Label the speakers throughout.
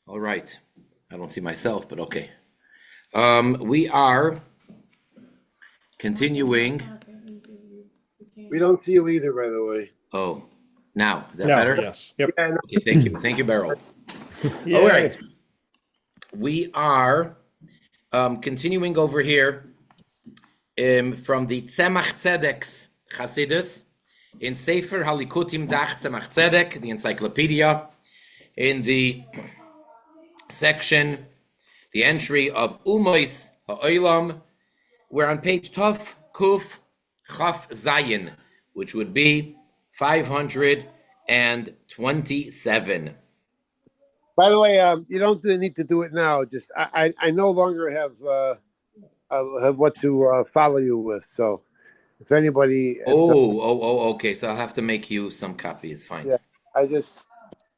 Speaker 1: All right. I don't see myself, but okay. We are continuing.
Speaker 2: We don't see you either, by the way.
Speaker 1: Oh, now, is that
Speaker 3: No,
Speaker 1: better?
Speaker 3: yes. Yep.
Speaker 2: Yeah,
Speaker 1: Okay, thank you. Thank you, Beryl.
Speaker 3: Yay.
Speaker 1: All right. We are continuing over here from the Tzemach Tzedek's Chassidus in Sefer Halikutim Dach Tzemach Tzedek, the encyclopedia, in the section, the entry of Umot, haOlam. We're on page Tov Kuf Chaf Zayin, which would be 527.
Speaker 2: by the way, you don't need to do it now. Just I no longer have what to follow you with. So if anybody,
Speaker 1: Okay. So I'll have to make you some copies. Fine.
Speaker 2: yeah, I just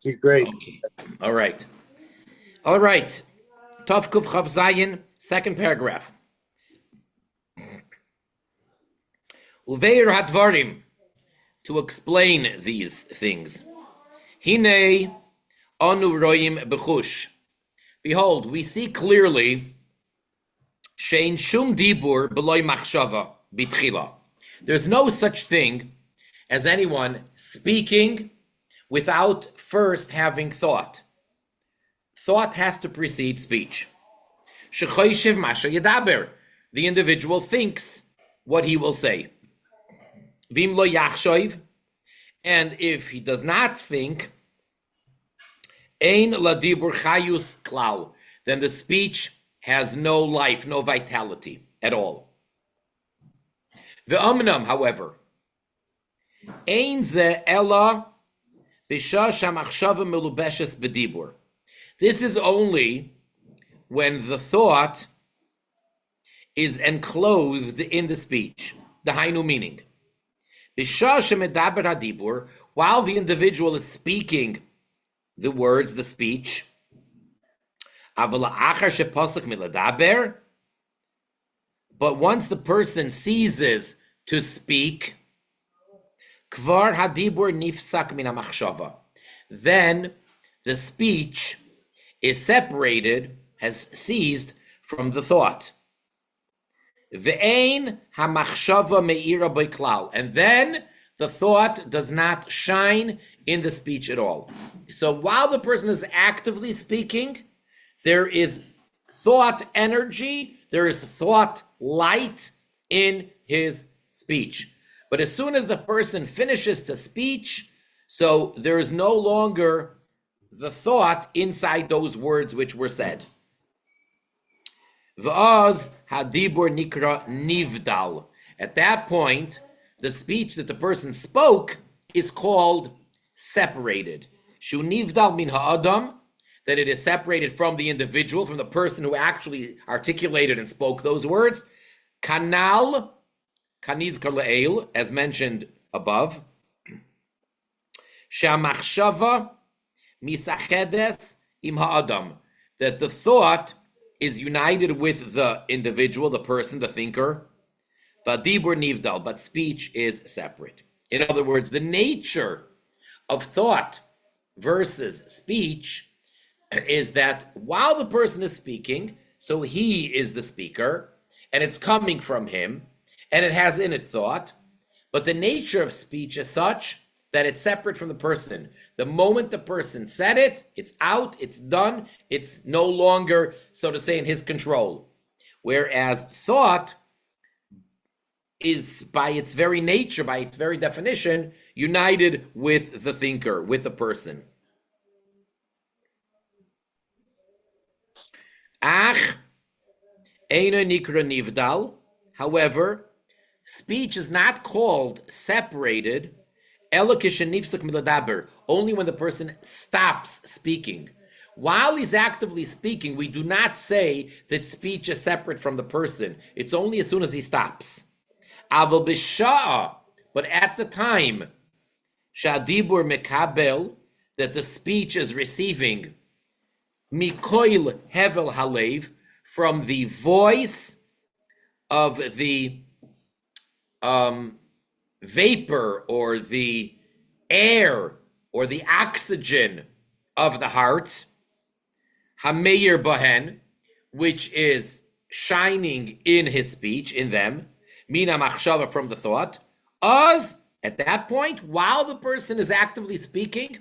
Speaker 2: be great.
Speaker 1: Okay. All right. Tov Kuf Chaf Zayin, second paragraph. Uveir hadvarim, to explain these things. Hine anu roim bechush. Behold, we see clearly shein shum dibur beloy machshava bitchila. There's no such thing as anyone speaking without first having thought. Thought has to precede speech. Shechoyshev masha yadaber. The individual thinks what he will say. Vim lo yachshoiv, and if he does not think, ein ladibur chayus klal, then the speech has no life, no vitality at all. Ve'omnam, however, ein ze ella b'shah shamachshava melubeshes b'dibur. This is only when the thought is enclosed in the speech, the hainu meaning. While the individual is speaking the words, the speech, but once the person ceases to speak, then the speech is separated, has ceased from the thought. Ve'ein hamachshava me'ira b'klal, and then the thought does not shine in the speech at all. So while the person is actively speaking, there is thought energy, there is thought light in his speech. But as soon as the person finishes the speech, so there is no longer the thought inside those words which were said. V'az hadibur nikra nivdal. At that point, the speech that the person spoke is called separated. Shu nivdal min ha'adam, that it is separated from the individual, from the person who actually articulated and spoke those words. Kanal, kaniz karle'el, as mentioned above. Shamachshava misachedes im ha'adam, that the thought is united with the individual, the person, the thinker. Vadibur nivdal, but speech is separate. In other words, the nature of thought versus speech is that while the person is speaking, so he is the speaker, and it's coming from him, and it has in it thought, but the nature of speech is such that it's separate from the person. The moment the person said it, it's out, it's done, it's no longer, so to say, in his control. Whereas thought is, by its very nature, by its very definition, united with the thinker, with the person. Ach, eina nikra nivdal. However, speech is not called separated, only when the person stops speaking. While he's actively speaking, we do not say that speech is separate from the person. It's only as soon as he stops. Aval b'sha'a, but at the time, shadibur mekabel, that the speech is receiving, mikoil hevel halev, from the voice of the vapor or the air or the oxygen of the heart. hameir bahen, which is shining in his speech, in them, mina machshava, from the thought, as at that point, while the person is actively speaking,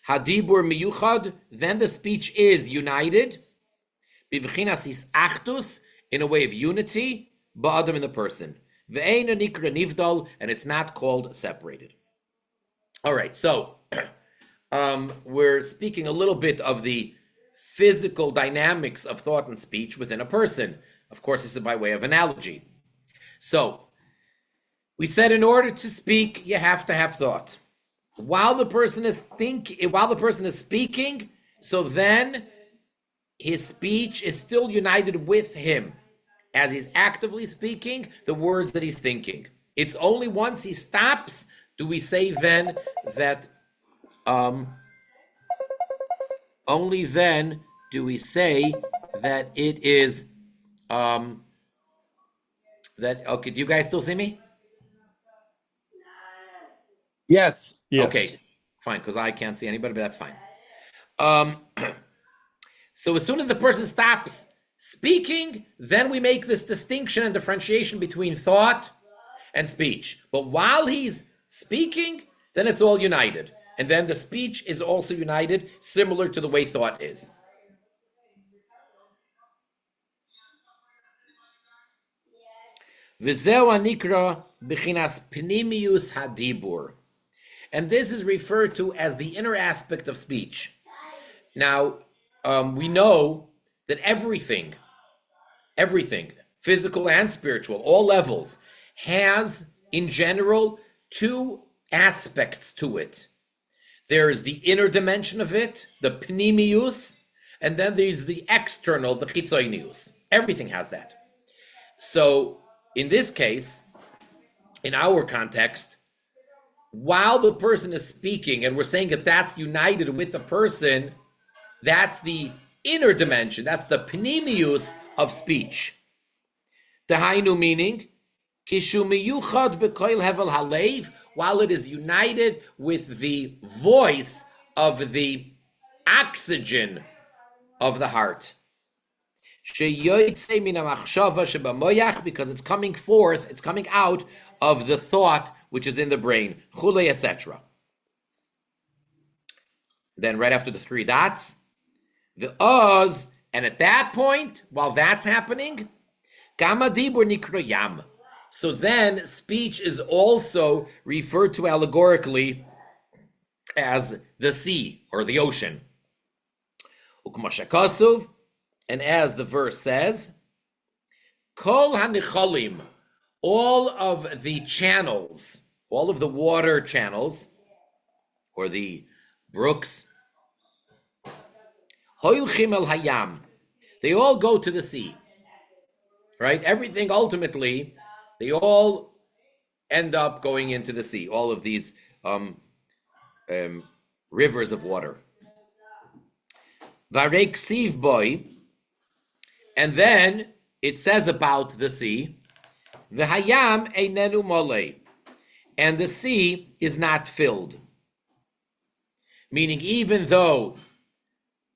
Speaker 1: hadibur miyuchad, then the speech is united, bivchinas is achtus, in a way of unity, ba'adam, in the person, ve'eina nikra nivdal, and it's not called separated. All right, so we're speaking a little bit of the physical dynamics of thought and speech within a person. Of course, this is by way of analogy. So we said in order to speak, you have to have thought. While the person is speaking, so then his speech is still united with him. As he's actively speaking, the words that he's thinking. It's only once he stops do we say then that, only then do we say that it is, okay, do you guys still see me?
Speaker 2: Yes.
Speaker 1: Okay, fine, because I can't see anybody, but that's fine. So as soon as the person stops speaking, then we make this distinction and differentiation between thought and speech. But while he's speaking, then it's all united. And then the speech is also united, similar to the way thought is. V'zeu anikra b'chinas pnimius hadibur. And this is referred to as the inner aspect of speech. Now, we know that everything, physical and spiritual, all levels, has, in general, two aspects to it. There is the inner dimension of it, the pnimius, and then there's the external, the chitzonius. Everything has that. So, in this case, in our context, while the person is speaking, and we're saying that that's united with the person, that's the inner dimension, that's the pnimius of speech. Dahainu, meaning, kishu miyuchad b'koil hevel halev, while it is united with the voice of the oxygen of the heart. Because it's coming forth, it's coming out of the thought which is in the brain, chule, etc. Then right after the three dots, the oz, and at that point, while that's happening, gama dibur nikra yam. So then speech is also referred to allegorically as the sea or the ocean. And as the verse says, kol hanicholim, all of the channels, all of the water channels, or the brooks, hoilchim el hayam, they all go to the sea, right? Everything ultimately, they all end up going into the sea, all of these rivers of water. Varek siv boy, and then it says about the sea, v'hayam einenu mole, and the sea is not filled. Meaning, even though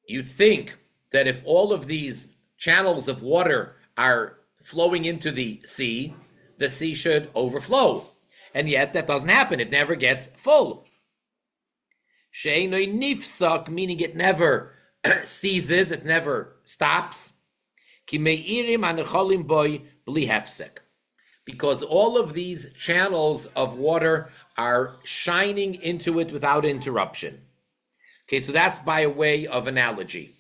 Speaker 1: you'd think that if all of these channels of water are flowing into the sea should overflow. And yet that doesn't happen. It never gets full. She'enoi nifsak, meaning it never ceases, it never stops. Ki meirim hanecholim boy bli hefsek. Because all of these channels of water are shining into it without interruption. Okay, so that's by way of analogy.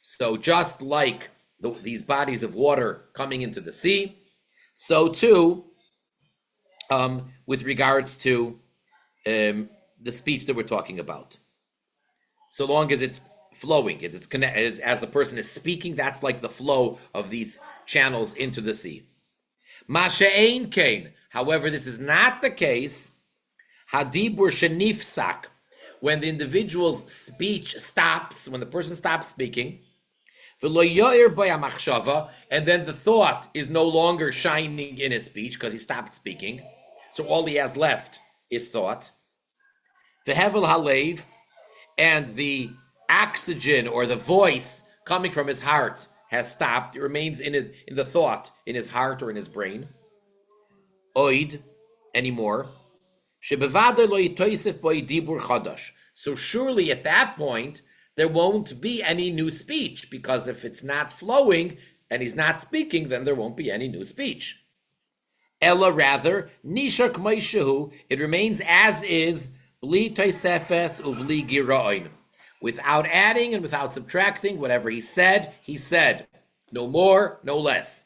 Speaker 1: So just like these bodies of water coming into the sea, so too, with regards to the speech that we're talking about. So long as it's flowing, as the person is speaking, that's like the flow of these channels into the sea. Masha'ein kain. However, this is not the case. Hadibur shenifsak, when the individual's speech stops, when the person stops speaking, and then the thought is no longer shining in his speech because he stopped speaking. So all he has left is thought. The hevel halev, and the oxygen or the voice coming from his heart has stopped. It remains in the thought, in his heart or in his brain. Oid, anymore. So surely at that point, there won't be any new speech, because if it's not flowing and he's not speaking, then there won't be any new speech. Ella, rather, nishar k'moishehu, it remains as is, bli toisefes uvli giroin, without adding and without subtracting. Whatever he said, no more, no less.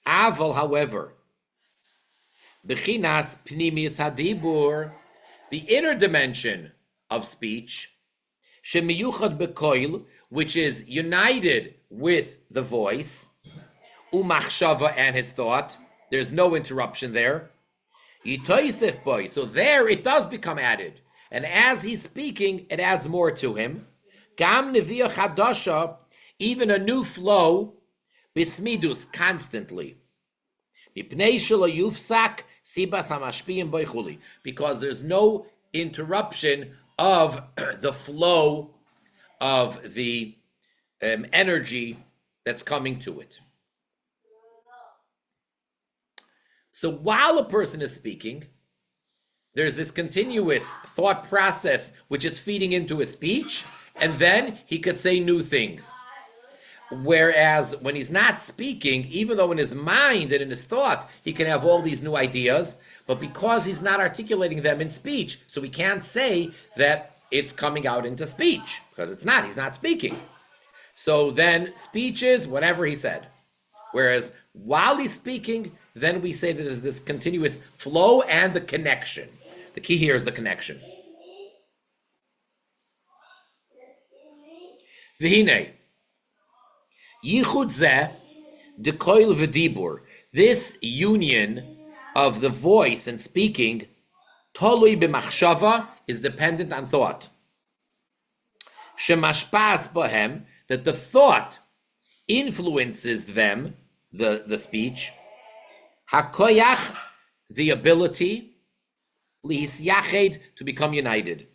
Speaker 1: Aval, however, bechinas pnimis hadibur, the inner dimension of speech, shemiyuchad bekoil, which is united with the voice, umachshava, and his thought, there's no interruption there. Yitoisef boy, so there it does become added, and as he's speaking, it adds more to him. Gam nevia chadasha, even a new flow, bismidus, constantly. Because there's no interruption of the flow of the energy that's coming to it. So while a person is speaking, there's this continuous thought process which is feeding into his speech, and then he could say new things. Whereas when he's not speaking, even though in his mind and in his thought, he can have all these new ideas, but because he's not articulating them in speech, so we can't say that it's coming out into speech, because it's not, he's not speaking. So then speech is whatever he said. Whereas while he's speaking, then we say that there's this continuous flow and the connection. The key here is the connection. V'hinei, yichud zeh dekoil v'dibur. This union of the voice and speaking, tolui b'machshava, is dependent on thought. Shemashpas bohem, that the thought influences them, the speech. Hakoyach, the ability, lis yached, to become united.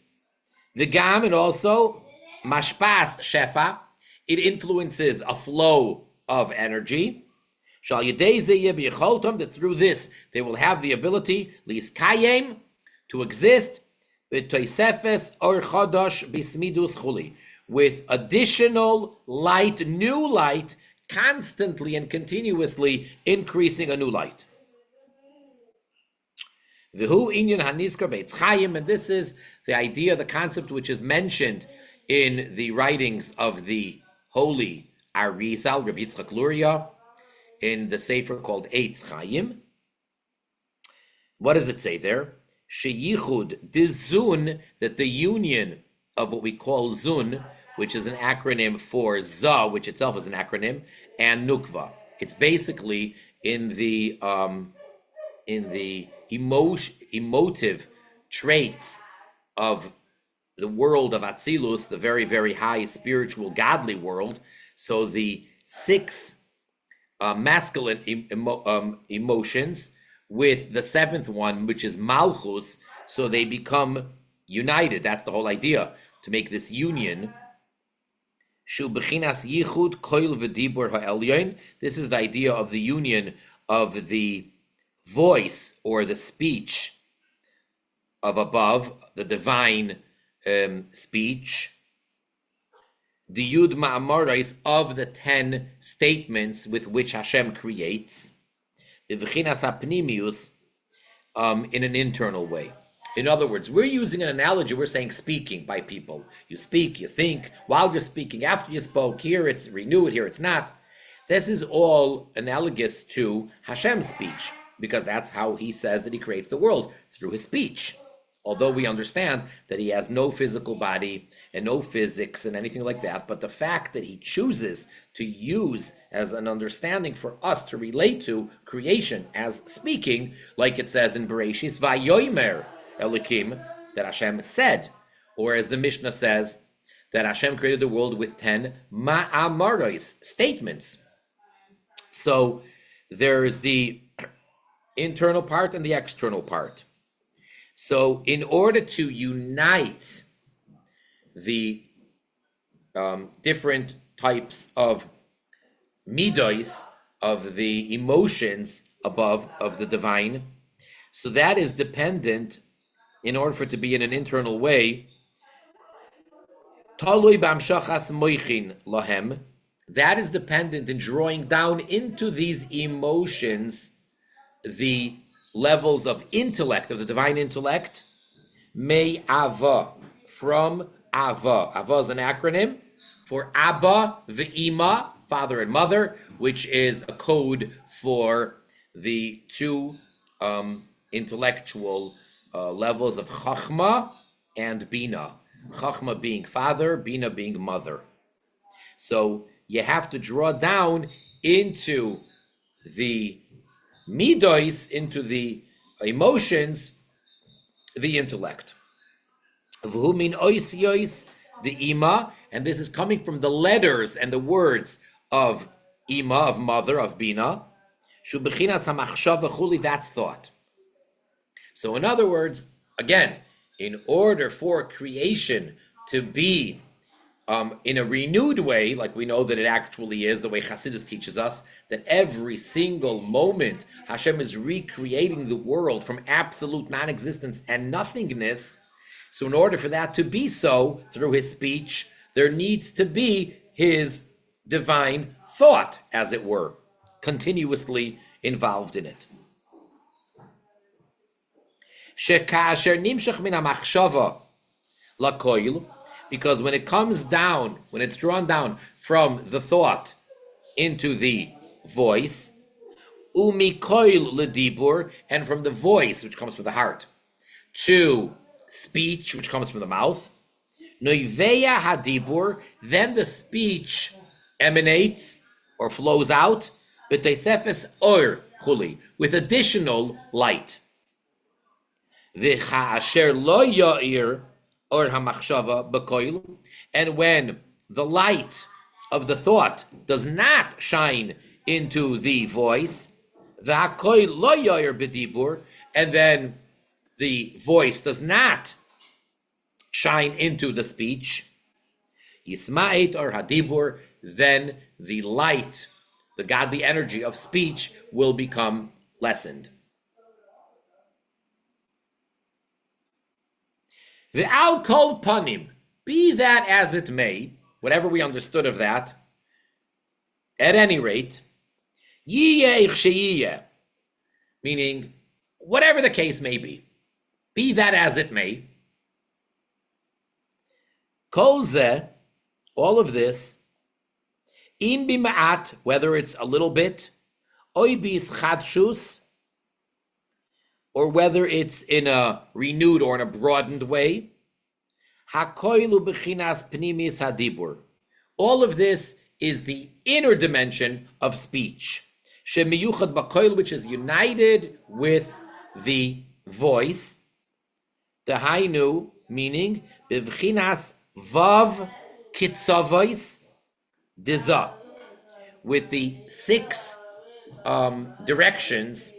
Speaker 1: The gam, and also mashpas shefa, it influences a flow of energy. Shal yedei that through this they will have the ability lis kayem, to exist, b'toisefes or chodosh bismidus chuli, with additional light, new light, constantly and continuously increasing a new light. V'hu inyan hanizkar beitz chayim, and this is the idea, the concept which is mentioned in the writings of the holy Arizal, Rabbi Yitzchak Luria, in the Sefer called Eitz Chayim. What does it say there? Sheyichud, dizun, that the union of what we call zun, which is an acronym for za, which itself is an acronym, and nukva. It's basically in the emotive traits of the world of Atzilus, the very, very high spiritual, godly world. So the six masculine emotions with the seventh one, which is Malchus, so they become united. That's the whole idea, to make this union. Shu bechinas yichud koil v'dibur ha'elyon. This is the idea of the union of the voice or the speech of above, the divine speech. The Yud Ma'amarais, of the 10 statements with which Hashem creates. The V'chinas ha'pnimius, in an internal way. In other words, we're using an analogy, we're saying speaking by people. You speak, you think, while you're speaking, after you spoke, here it's renewed, here it's not. This is all analogous to Hashem's speech, because that's how he says that he creates the world, through his speech. Although we understand that he has no physical body and no physics and anything like that, but the fact that he chooses to use as an understanding for us to relate to creation as speaking, like it says in Bereshis, Vayomer Elikim, that Hashem said, or as the Mishnah says, that Hashem created the world with 10 ma'amaros, statements. So there's the internal part and the external part. So in order to unite the different types of midos, of the emotions above of the divine. So that is dependent, in order for it to be in an internal way, talui b'amshachas moichin lahem. That is dependent in drawing down into these emotions the levels of intellect, of the divine intellect, may ava, from ava. Ava is an acronym for Abba v'Ima, father and mother, which is a code for the two intellectual levels of Chachma and Bina. Chachma being father, Bina being mother. So you have to draw down into the midos, into the emotions, the intellect. V'hu min oisiyos the ima, and this is coming from the letters and the words of ima, of mother, of bina. Shu bechinas hamachshava chuli, that's thought. So in other words, again, in order for creation to be in a renewed way, like we know that it actually is, the way Chassidus teaches us, that every single moment Hashem is recreating the world from absolute non-existence and nothingness. So in order for that to be so, through his speech, there needs to be his divine thought, as it were, continuously involved in it. Shekasher nimshach min hamachshava lakoil, because when it comes down, when it's drawn down from the thought into the voice, umikoil ledibur, and from the voice, which comes from the heart, to speech, which comes from the mouth, noiveya hadibur, then the speech emanates or flows out, b'teisefes or chuli, with additional light. V'cha'asher lo ya'ir or hamachshava b'koil, and when the light of the thought does not shine into the voice, v'hakoil lo ya'ir b'dibur, and then the voice does not shine into the speech, yisma'et or hadibur, then the light, the godly energy of speech will become lessened. Ve'al kol panim, be that as it may, whatever we understood of that, at any rate, yiyeh sheyiyeh, meaning whatever the case may be that as it may, kol zeh, all of this, im bima'at, whether it's a little bit, oy bis chadshus, or whether it's in a renewed or in a broadened way, hakoilu bechinas pnimis hadibur. All of this is the inner dimension of speech, shemiyuchad bakoil, which is united with the voice, the hainu, meaning bechinas vav kitzavois deza, with the 6 directions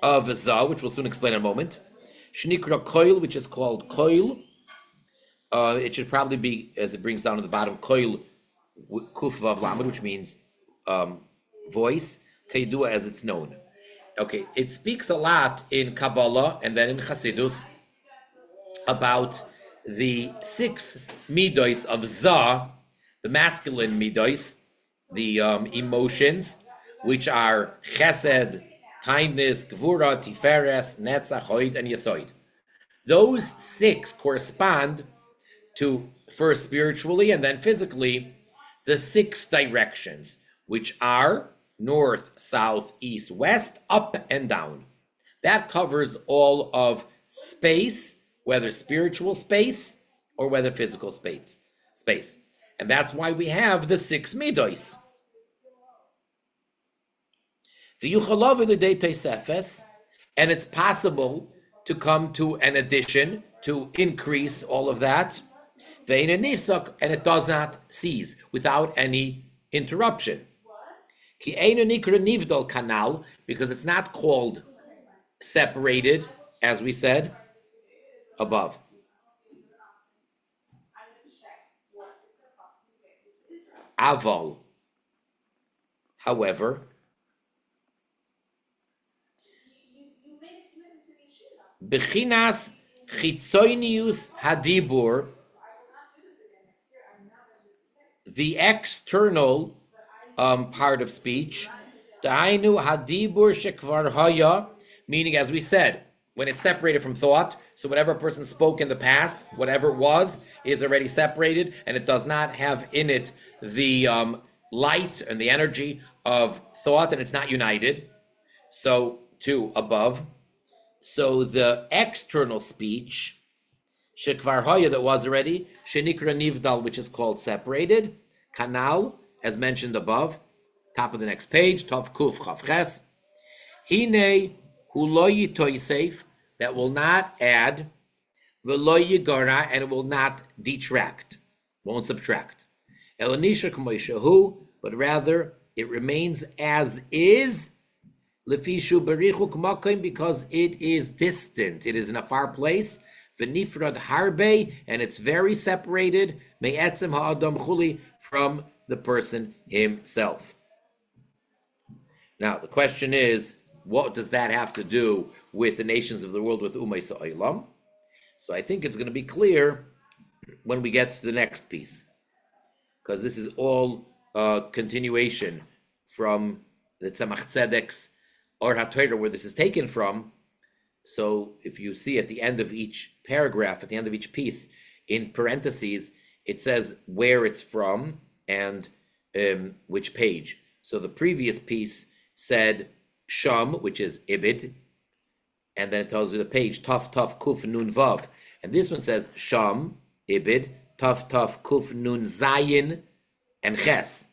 Speaker 1: of za, which we'll soon explain in a moment. Shnikra koil, which is called koil. It should probably be, as it brings down to the bottom, koil kuf vav lamed, which means voice. Kaidua, as it's known. Okay, it speaks a lot in Kabbalah and then in Chassidus about the 6 midos of za, the masculine midos, the emotions, which are chesed, kindness, gvura, tiferes, netzach, hoid, and yesoid. Those 6 correspond to, first spiritually and then physically, the 6 directions, which are north, south, east, west, up, and down. That covers all of space, whether spiritual space or whether physical space. And that's why we have the 6 midos. And it's possible to come to an addition, to increase all of that, and it does not cease without any interruption. Because it's not called separated, as we said above. Aval. However, Bechinas Chitzoinius Hadibur, the external part of speech, Dainu Hadibur Shekvar Haya, meaning, as we said, when it's separated from thought, so whatever a person spoke in the past, whatever it was, is already separated, and it does not have in it the light and the energy of thought, and it's not united. So, to above. So the external speech, Shekvar Haya, that was already, Shenikra Nivdal, which is called separated, Kanal, as mentioned above, top of the next page, Tov Kuf Chav Ches, Hine Hulo Yitoisef, that will not add, Velo Yigara, and it will not detract, won't subtract. Elanisha K'moishahu, but rather it remains as is, Lefishu Berichuk Makim, because it is distant, it is in a far place, V'nifrad Harbe, and it's very separated, Me'etzem ha'adam chuli, from the person himself. Now, the question is, what does that have to do with the nations of the world, with Umot haOlam? So I think it's going to be clear when we get to the next piece, because this is all a continuation from the Tzemach Tzedek's or HaTorah, where this is taken from. So if you see at the end of each paragraph, at the end of each piece, in parentheses, it says where it's from and which page. So the previous piece said Sham, which is Ibid, and then it tells you the page, Taf Taf Kuf Nun Vav. And this one says Sham, Ibid, Taf Taf Kuf Nun Zayin, and Ches.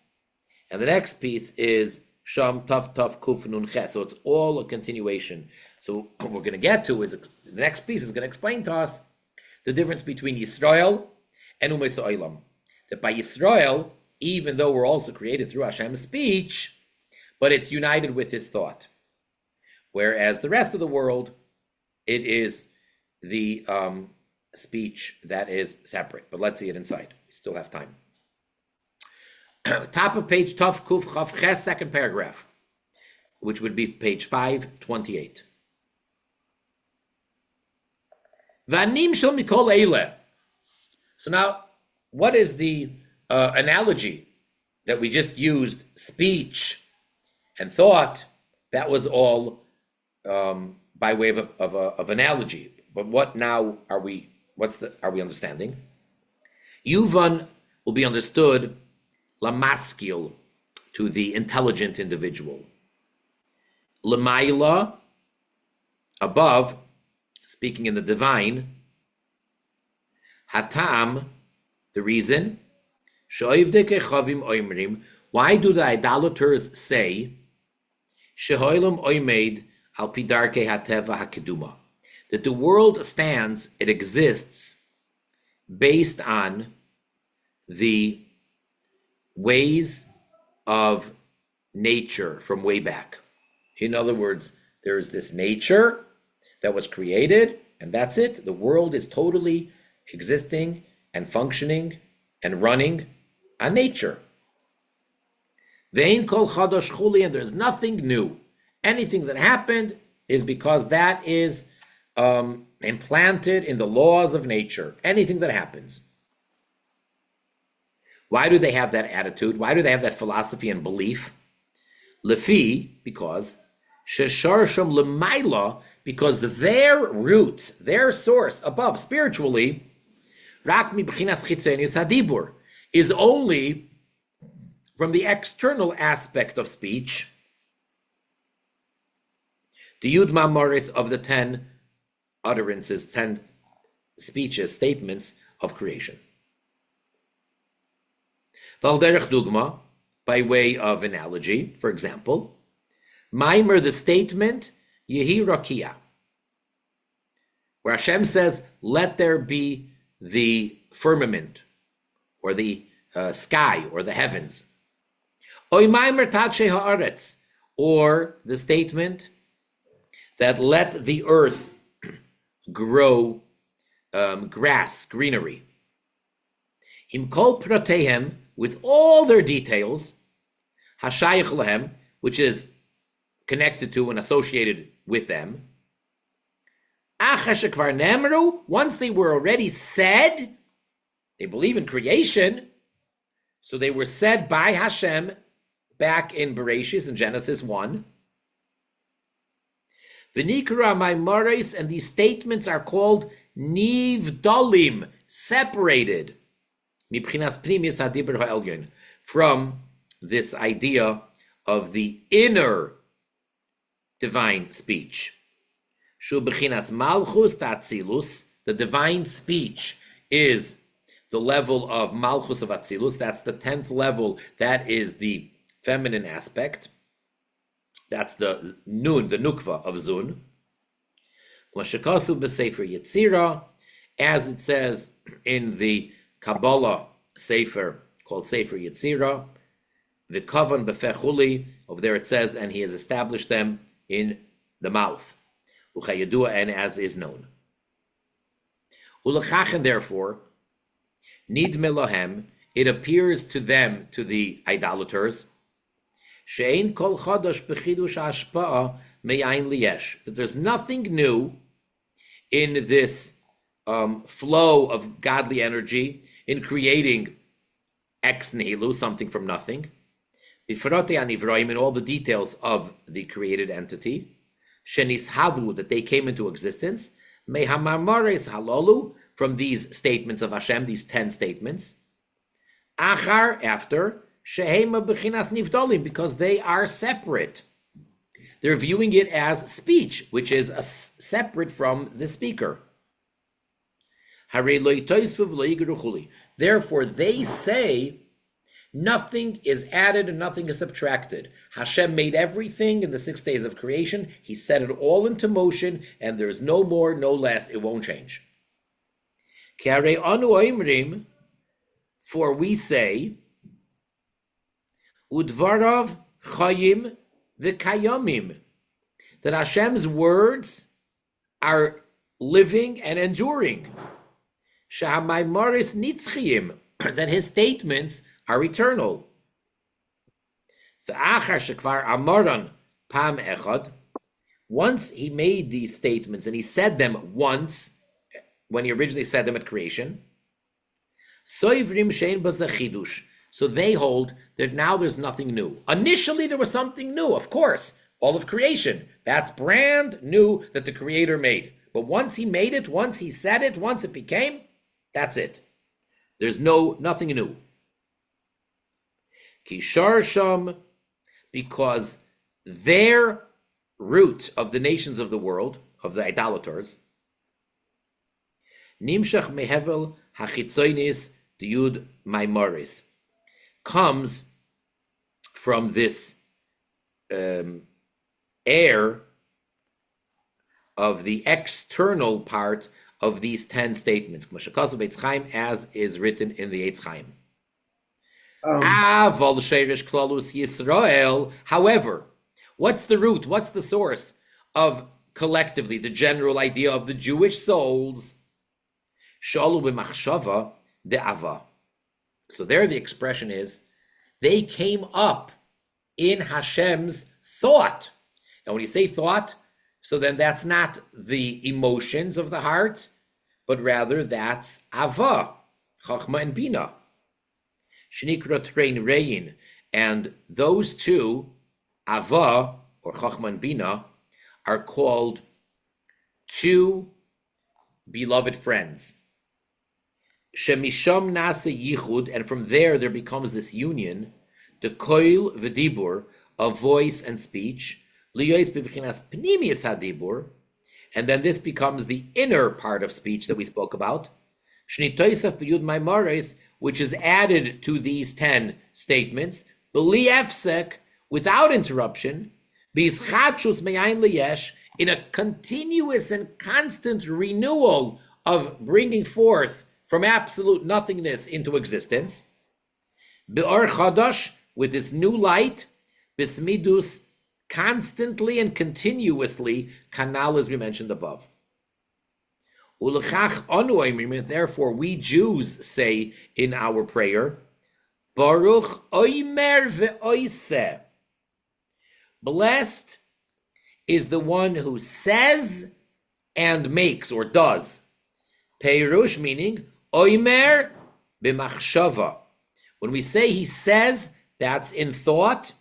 Speaker 1: And the next piece is Sham, Taf Taf Kuf Nun Ches. So it's all a continuation. So what we're going to get to is, the next piece is going to explain to us the difference between Yisrael and Umot haOlam. That by Yisrael, even though we're also created through Hashem's speech, but it's united with his thought. Whereas the rest of the world, it is the speech that is separate. But let's see it inside. We still have time. Top of page Tov Kuf Chav Ches, second paragraph, which would be page 528. Vanim shel mikol eile. So now, what is the analogy that we just used? Speech and thought. That was all by way of analogy. But what now are we? Are we understanding? Yuvan will be understood lamaskil, to the intelligent individual. Lemaila, above, speaking in the divine. Hatam, the reason. Shoivde kechavim oimrim. Why do the idolaters say sheholam oimed al pidarke hateva hakeduma, that the world stands, it exists, based on the ways of nature from way back. In other words, there is this nature that was created, and that's it. The world is totally existing and functioning and running on nature. Vein kol chadash chuli, and there's nothing new. Anything that happened is because that is implanted in the laws of nature. Anything that happens. Why do they have that attitude? Why do they have that philosophy and belief? Lefi, because shesharsham lemaila, because their roots, their source above spiritually, rak mibchinas chitzenius hadibur, is only from the external aspect of speech, the Yud Mamoris of the 10 utterances, 10 speeches, statements of creation. Valderech Dugma, by way of analogy, for example, Maimer, the statement, Yehi Rakia, where Hashem says, let there be the firmament, or the sky, or the heavens. Oy Maimer Tache Haaretz, or the statement that let the earth grow grass, greenery. Im kol pratehem, with all their details, hashayach lehem, which is connected to and associated with them. Achar shekvar nemru, once they were already said, they believe in creation, so they were said by Hashem back in Bereshis in Genesis 1. V'nikra maimaris, and these statements are called nivdalim, separated, mibchinas primis hadibur ha'elyon, from this idea of the inner divine speech. Shu b'chinas malchus ta'atzilus, the divine speech is the level of malchus of atzilus, that's the 10th level, that is the feminine aspect. That's the nun, the nukva of zun. Mashakasu b'sefer Yetzira, as it says in the Kabbalah Sefer called Sefer Yetzira, v'kavan b'fechuli, over there it says, and he has established them in the mouth. Uchayadua, and as is known. Ulachach, therefore, nidme lohem, it appears to them, to the idolaters, she'ein kol chadash b'chidush hashpa'a me'ayin liyesh, that there's nothing new in this flow of godly energy, in creating ex nihilo, something from nothing, b'frote anivroim, in all the details of the created entity, shenishavu, that they came into existence, mehamamares halolu, from these statements of Hashem, these 10 statements, achar, after, shehema b'chinas nivdalim, because they are separate. They're viewing it as speech, which is separate from the speaker. Therefore, they say nothing is added and nothing is subtracted. Hashem made everything in the 6 days of creation. He set it all into motion, and there's no more, no less. It won't change. For we say, Udvarav chayim v'kayomim, that Hashem's words are living and enduring. Sha'amaymaris nitzchiyim, that his statements are eternal. V'achar shekvar amaran pam echad, once he made these statements and he said them once, when he originally said them at creation, soivrim shein bazachidush, so they hold that now there's nothing new. Initially there was something new, of course, all of creation, that's brand new that the Creator made. But once he made it, once he said it, once it became, that's it. There's nothing new. Kishar sham, because their root of the nations of the world, of the idolaters, nimshach mehevel hachitzoinis diyud maimaris, comes from this air of the external part of these 10 statements, as is written in the Eitz Chaim. However, what's the root, what's the source of collectively the general idea of the Jewish souls? So there the expression is, they came up in Hashem's thought. Now when you say thought, so then that's not the emotions of the heart, but rather that's Ava, Chachma and Bina. Shnikra Turen Reyin, and those two, Ava, or Chachma and Bina, are called two beloved friends. Shemisham Nasa Yichud, and from there becomes this union, the Koil V'dibur, of voice and speech, Liyos B'vchinas Pnimius HaDibur, and then this becomes the inner part of speech that we spoke about, Shnitoisaf B'yud Maimares, which is added to these 10 statements, B'li Efsek, without interruption, B'yischatshus Me'ayin Liyesh, in a continuous and constant renewal of bringing forth from absolute nothingness into existence, Be'or Chadash, with this new light, Bismidus, constantly and continuously, kanal as we mentioned above. Ulechach anu oimrim, therefore we Jews say in our prayer, Baruch oimer ve'oiseh. Blessed is the one who says and makes or does. Peirush meaning oimer b'machshava. When we say he says, that's in thought.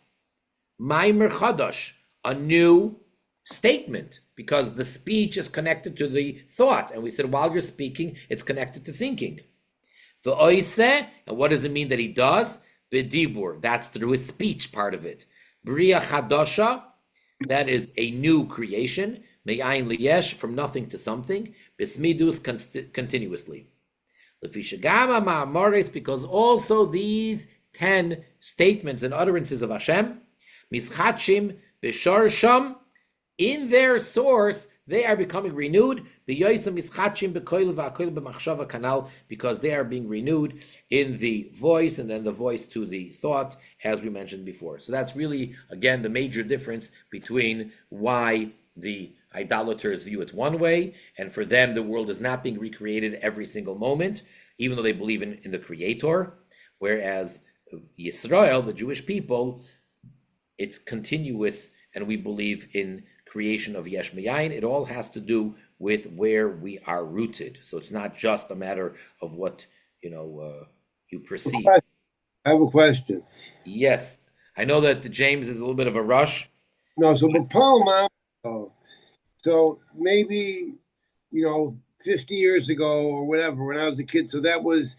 Speaker 1: Maimer chadash, a new statement, because the speech is connected to the thought. And we said while you're speaking, it's connected to thinking. The oiseh, and what does it mean that he does? B'dibur, that's through his speech part of it. Bria chadasha, that is a new creation. Me'ayin liyesh, from nothing to something. Bismidus, continuously. Lefishagama ma'amores, because also these 10 statements and utterances of Hashem, mischatshim b'sharsham, in their source, they are becoming renewed. Because they are being renewed in the voice, and then the voice to the thought, as we mentioned before. So that's really, again, the major difference between why the idolaters view it one way, and for them the world is not being recreated every single moment, even though they believe in the Creator, whereas Yisrael, the Jewish people, it's continuous, and we believe in creation of Yesh Me'ayin. It all has to do with where we are rooted. So it's not just a matter of what you perceive.
Speaker 2: I have a question.
Speaker 1: Yes, I know that James is a little bit of a rush.
Speaker 2: No, so but Paul, so maybe 50 years ago or whatever, when I was a kid. So that was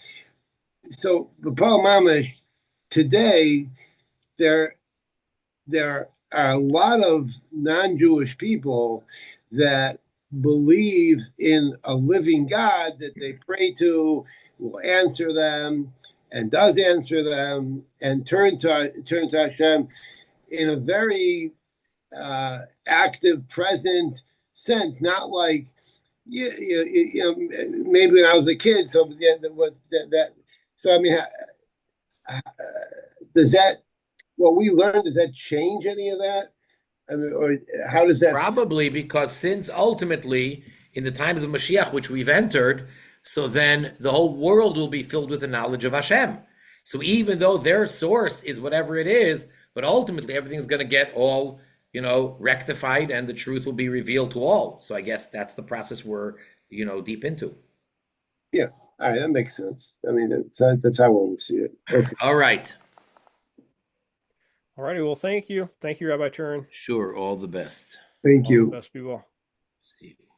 Speaker 2: the Paul Mamish. Today, there are a lot of non-Jewish people that believe in a living God that they pray to, will answer them, and does answer them, and turn to Hashem in a very active, present sense. Not like maybe when I was a kid. So So I mean, does that? What we learned, does that change any of that? I mean, or how does that?
Speaker 1: Probably, because since ultimately, in the times of Moshiach, which we've entered, so then the whole world will be filled with the knowledge of Hashem. So even though their source is whatever it is, but ultimately everything's going to get all, rectified, and the truth will be revealed to all. So I guess that's the process we're, deep into.
Speaker 2: Yeah, all right, that makes sense. I mean, that's how I want to see it. Okay.
Speaker 1: All right.
Speaker 3: All righty. Well, thank you. Thank you, Rabbi Turen.
Speaker 1: Sure. All the best.
Speaker 2: Thank you.
Speaker 3: Best be well.
Speaker 1: See you.